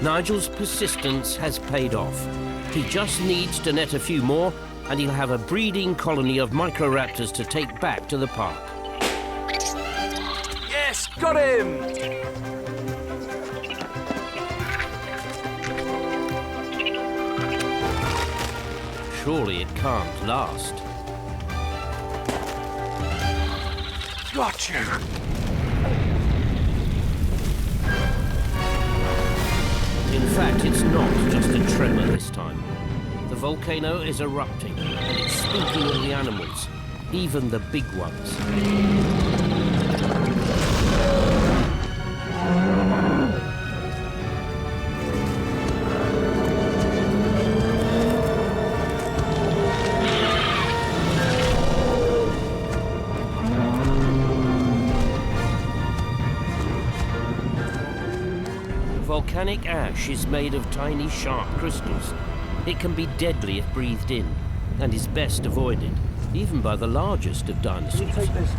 Nigel's persistence has paid off. He just needs to net a few more, and he'll have a breeding colony of microraptors to take back to the park. Yes, got him! Surely it can't last. Got you! In fact, it's not just a tremor this time. The volcano is erupting, and it's spooking all the animals, even the big ones. Volcanic ash is made of tiny, sharp crystals. It can be deadly if breathed in, and is best avoided, even by the largest of dinosaurs. Take this.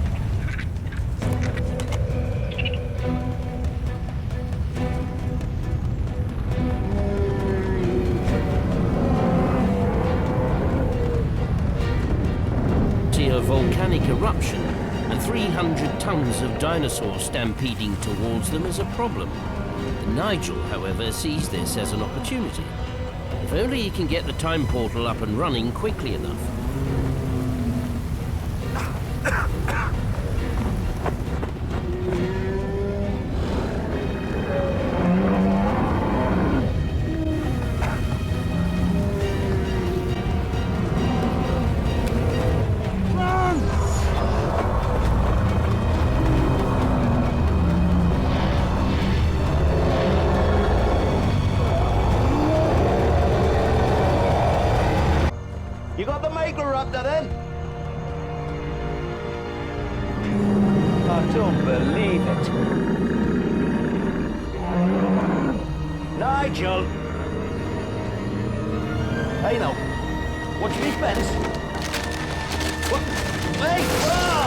See a volcanic eruption, and 300 tons of dinosaurs stampeding towards them is a problem. Nigel, however, sees this as an opportunity. If only he can get the time portal up and running quickly enough. You got the microraptor then? I don't believe it. Nigel! Hey now, watch me fence. What? Hey! Ah!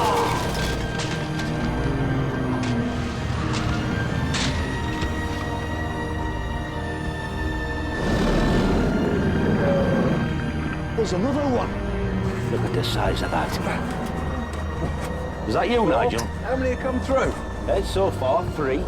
There's another one. Look at the size of that. Is that you, Nigel? How many have come through? So far, 3.